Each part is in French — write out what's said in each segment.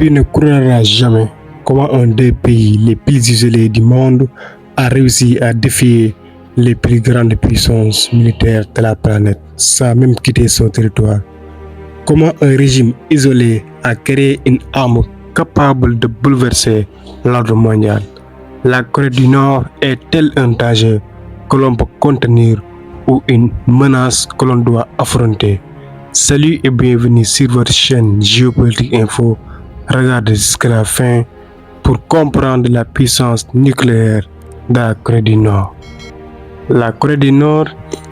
Tu ne croiras jamais comment un des pays les plus isolés du monde a réussi à défier les plus grandes puissances militaires de la planète sans même quitter son territoire. Comment un régime isolé a créé une arme capable de bouleverser l'ordre mondial. La Corée du Nord est-elle un danger que l'on peut contenir ou une menace que l'on doit affronter? Salut et bienvenue sur votre chaîne Géopolitique Info. Regardez jusqu'à la fin pour comprendre la puissance nucléaire de la Corée du Nord. La Corée du Nord,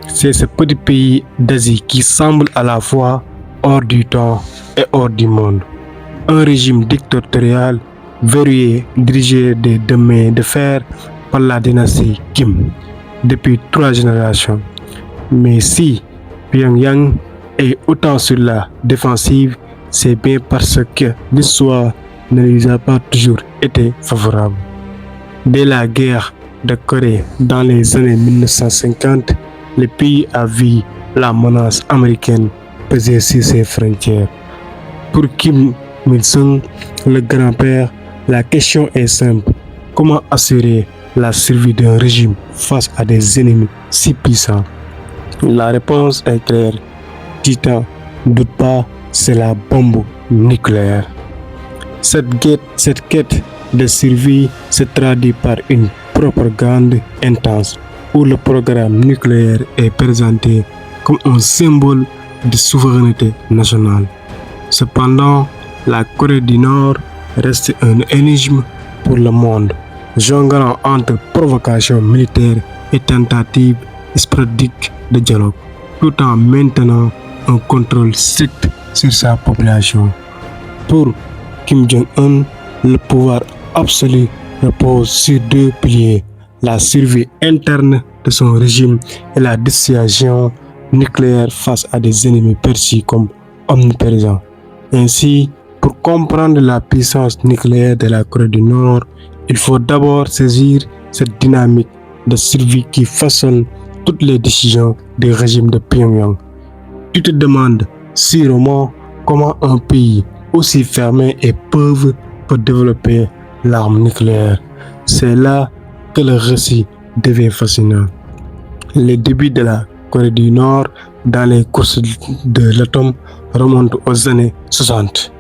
c'est ce petit pays d'Asie qui semble à la fois hors du temps et hors du monde. Un régime dictatorial verrouillé dirigé des deux mains de fer par la dynastie Kim depuis 3 générations. Mais si Pyongyang est autant sur la défensive, c'est bien parce que l'histoire ne lui a pas toujours été favorable. Dès la guerre de Corée dans les années 1950, le pays a vu la menace américaine peser sur ses frontières. Pour Kim Il-sung, le grand-père, la question est simple. Comment assurer la survie d'un régime face à des ennemis si puissants? La réponse est claire. Titan, doute pas, c'est la bombe nucléaire. Cette quête de survie se traduit par une propagande intense où le programme nucléaire est présenté comme un symbole de souveraineté nationale. Cependant, la Corée du Nord reste un énigme pour le monde, jonglant entre provocation militaire et tentative sporadique de dialogue, tout en maintenant un contrôle strict sur sa population. Pour Kim Jong-un, le pouvoir absolu repose sur 2 piliers, la survie interne de son régime et la dissuasion nucléaire face à des ennemis perçus comme omniprésents. Ainsi, pour comprendre la puissance nucléaire de la Corée du Nord, il faut d'abord saisir cette dynamique de survie qui façonne toutes les décisions du régime de Pyongyang. Tu te demandes sûrement comment un pays aussi fermé et pauvre peut développer l'arme nucléaire. C'est là que le récit devient fascinant. Les débuts de la Corée du Nord dans les courses de l'atome remontent aux années 60,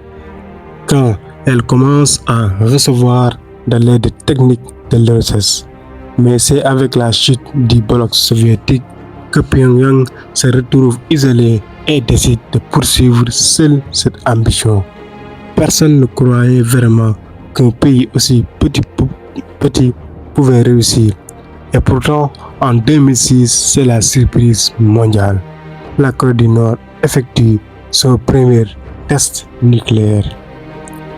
quand elle commence à recevoir de l'aide technique de l'URSS. Mais c'est avec la chute du bloc soviétique que Pyongyang se retrouve isolé et décide de poursuivre seul cette ambition. Personne ne croyait vraiment qu'un pays aussi petit pouvait réussir. Et pourtant, en 2006, c'est la surprise mondiale. La Corée du Nord effectue son premier test nucléaire.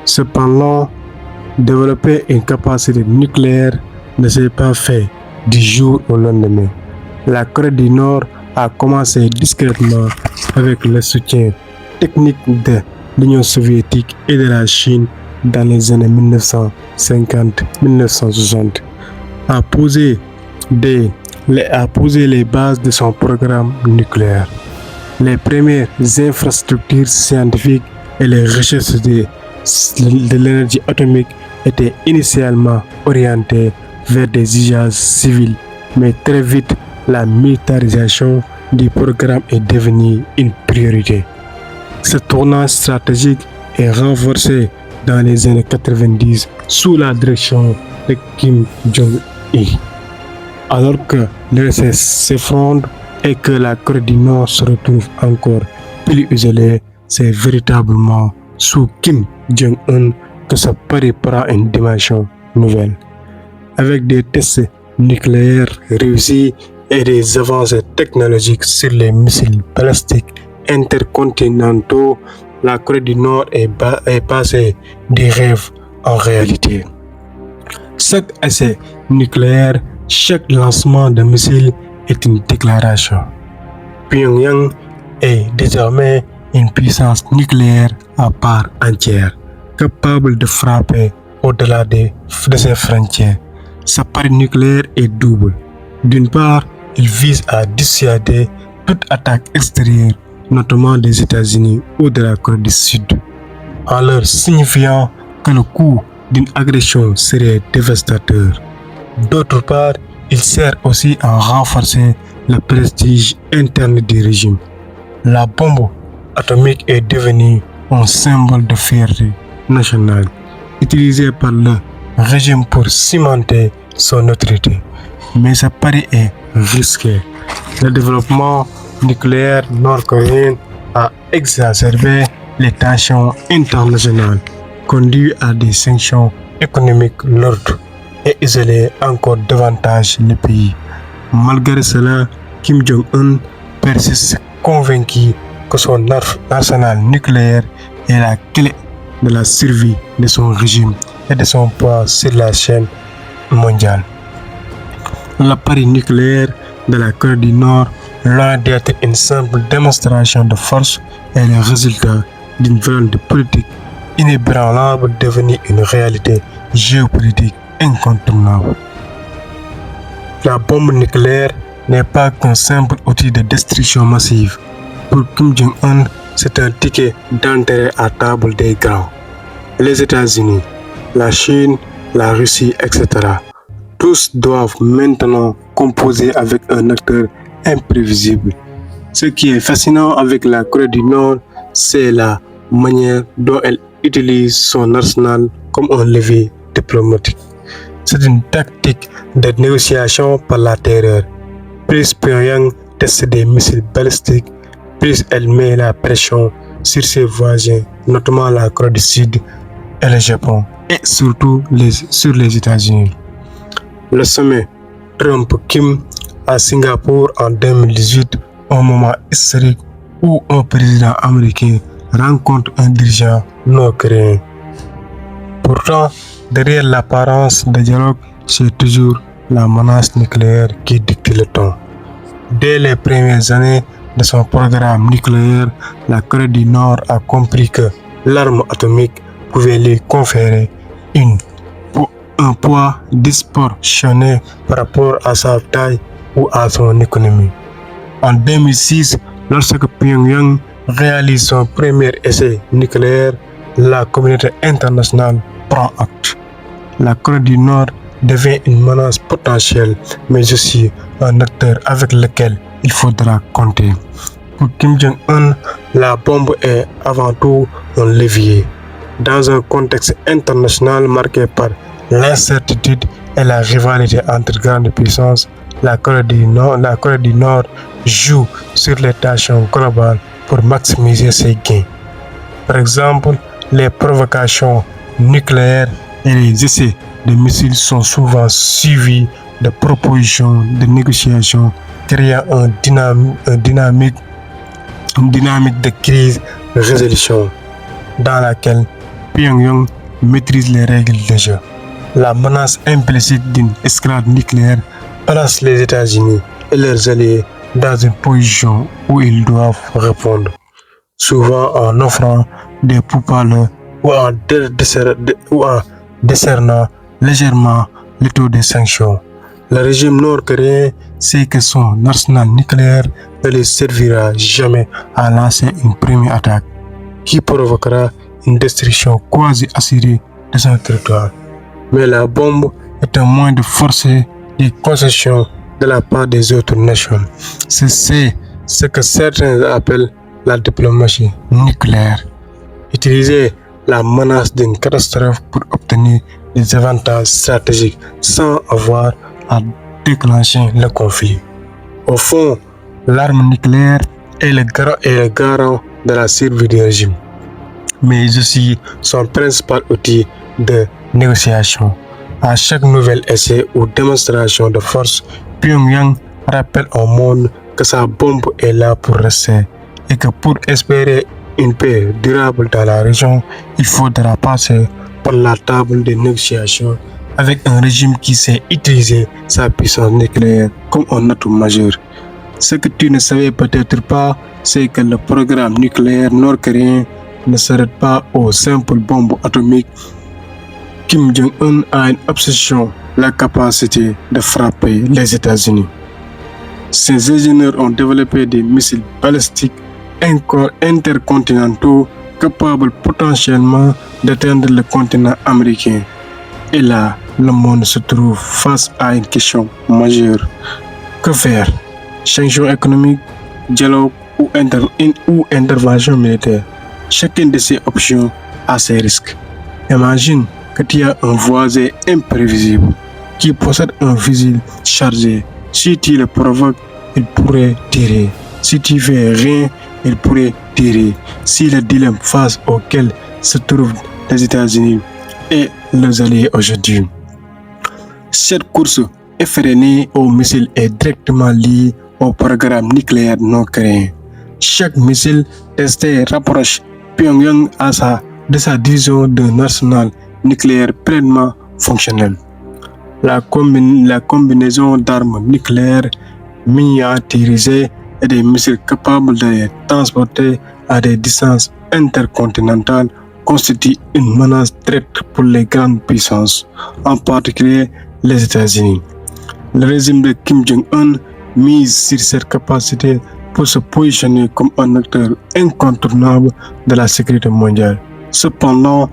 Cependant, développer une capacité nucléaire ne s'est pas fait du jour au lendemain. La Corée du Nord a commencé discrètement avec le soutien technique de l'Union soviétique et de la Chine dans les années 1950-1960, a posé les bases de son programme nucléaire. Les premières infrastructures scientifiques et les recherches de l'énergie atomique étaient initialement orientées vers des usages civils, mais très vite, la militarisation du programme est devenue une priorité. Ce tournant stratégique est renforcé dans les années 90 sous la direction de Kim Jong-il. Alors que l'URSS s'effondre et que la Corée du Nord se retrouve encore plus isolée, c'est véritablement sous Kim Jong-un que ce pari prend une dimension nouvelle. Avec des tests nucléaires réussis et des avancées technologiques sur les missiles balistiques intercontinentaux, la Corée du Nord est passée des rêves en réalité. Chaque essai nucléaire, chaque lancement de missiles est une déclaration. Pyongyang est désormais une puissance nucléaire à part entière, capable de frapper au-delà de ses frontières. Sa pari nucléaire est double. D'une part, il vise à dissuader toute attaque extérieure, notamment des États-Unis ou de la Corée du Sud, en leur signifiant que le coût d'une agression serait dévastateur. D'autre part, il sert aussi à renforcer le prestige interne du régime. La bombe atomique est devenue un symbole de fierté nationale, utilisé par le régime pour cimenter son autorité. Mais ce pari est risqué. Le développement nucléaire nord-coréen a exacerbé les tensions internationales, conduit à des sanctions économiques lourdes et isolé encore davantage le pays. Malgré cela, Kim Jong-un persiste convaincu que son arsenal nucléaire est la clé de la survie de son régime et de son poids sur la chaîne mondiale. L'appareil nucléaire de la Corée du Nord, loin d'être une simple démonstration de force, est le résultat d'une volonté politique inébranlable devenue une réalité géopolitique incontournable. La bombe nucléaire n'est pas qu'un simple outil de destruction massive. Pour Kim Jong-un, c'est un ticket d'entrée à table des grands. Les États-Unis, la Chine, la Russie, etc. Tous doivent maintenant composer avec un acteur imprévisible. Ce qui est fascinant avec la Corée du Nord, c'est la manière dont elle utilise son arsenal comme un levier diplomatique. C'est une tactique de négociation par la terreur. Plus Pyongyang teste des missiles balistiques, plus elle met la pression sur ses voisins, notamment la Corée du Sud et le Japon, et surtout sur les États-Unis. Le sommet Trump-Kim à Singapour en 2018, un moment historique où un président américain rencontre un dirigeant nord-coréen. Pourtant, derrière l'apparence de dialogue, c'est toujours la menace nucléaire qui dicte le ton. Dès les premières années de son programme nucléaire, la Corée du Nord a compris que l'arme atomique pouvait lui conférer un poids disproportionné par rapport à sa taille ou à son économie. En 2006, lorsque Pyongyang réalise son premier essai nucléaire, la communauté internationale prend acte. La Corée du Nord devient une menace potentielle, mais aussi un acteur avec lequel il faudra compter. Pour Kim Jong-un, la bombe est avant tout un levier. Dans un contexte international marqué par l'incertitude et la rivalité entre grandes puissances, la Corée du Nord joue sur les tensions globales pour maximiser ses gains. Par exemple, les provocations nucléaires et les essais de missiles sont souvent suivis de propositions de négociations créant une dynamique de crise-résolution dans laquelle Pyongyang maîtrise les règles du jeu. La menace implicite d'une escalade nucléaire place les États-Unis et leurs alliés dans une position où ils doivent répondre, souvent en offrant des pourparlers ou en décernant légèrement le taux des sanctions. Le régime nord-coréen sait que son arsenal nucléaire ne lui servira jamais à lancer une première attaque qui provoquera une destruction quasi assurée de son territoire. Mais la bombe est un moyen de forcer des concessions de la part des autres nations. C'est ce que certains appellent la diplomatie nucléaire. Utiliser la menace d'une catastrophe pour obtenir des avantages stratégiques sans avoir à déclencher le conflit. Au fond, l'arme nucléaire est le garant de la survie du régime, mais aussi son principal outil de négociation. À chaque nouvel essai ou démonstration de force, Pyongyang rappelle au monde que sa bombe est là pour rester et que pour espérer une paix durable dans la région, il faudra passer par la table des négociations avec un régime qui sait utiliser sa puissance nucléaire comme un atout majeur. Ce que tu ne savais peut-être pas, c'est que le programme nucléaire nord-coréen ne s'arrête pas aux simples bombes atomiques. Kim Jong-un a une obsession, la capacité de frapper les États-Unis. Ses ingénieurs ont développé des missiles balistiques intercontinentaux capable potentiellement d'atteindre le continent américain. Et là, le monde se trouve face à une question majeure. Que faire? Sanctions économiques, dialogue ou intervention militaire? Chacune de ces options a ses risques. Imagine que tu as un voisin imprévisible qui possède un fusil chargé. Si tu le provoques, il pourrait tirer. Si tu fais rien, il pourrait tirer. Si le dilemme face auquel se trouvent les États-Unis et leurs alliés aujourd'hui. Cette course effrénée aux missiles est directement liée au programme nucléaire nord-coréen. Chaque missile testé rapproche Pyongyang de sa division d'un arsenal nucléaire pleinement fonctionnel. La combinaison d'armes nucléaires miniaturisées et des missiles capables de les transporter à des distances intercontinentales constitue une menace directe pour les grandes puissances, en particulier les États-Unis. Le régime de Kim Jong-un mise sur cette capacité pour se positionner comme un acteur incontournable de la sécurité mondiale. Cependant,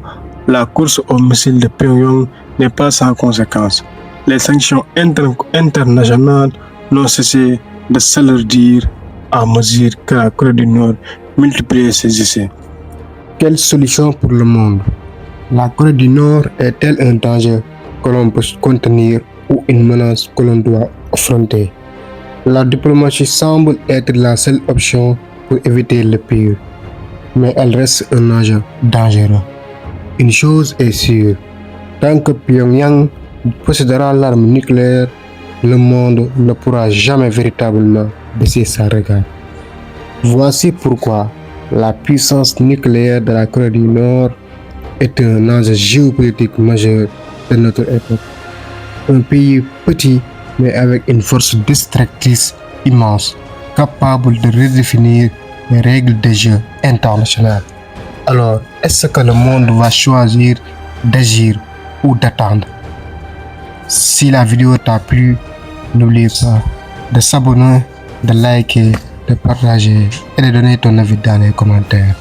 la course aux missiles de Pyongyang n'est pas sans conséquences. Les sanctions internationales n'ont cessé de s'alourdir à mesure que la Corée du Nord multiplie ses essais. Quelle solution pour le monde? La Corée du Nord est-elle un danger que l'on peut contenir ou une menace que l'on doit affronter? La diplomatie semble être la seule option pour éviter le pire, mais elle reste un enjeu dangereux. Une chose est sûre, tant que Pyongyang possédera l'arme nucléaire, le monde ne pourra jamais véritablement baisser sa regard. Voici pourquoi la puissance nucléaire de la Corée du Nord est un enjeu géopolitique majeur de notre époque. Un pays petit mais avec une force destructrice immense, capable de redéfinir les règles de jeu internationales. Alors, est-ce que le monde va choisir d'agir ou d'attendre? Si la vidéo t'a plu, n'oublie pas de s'abonner, de liker, de partager et de donner ton avis dans les commentaires.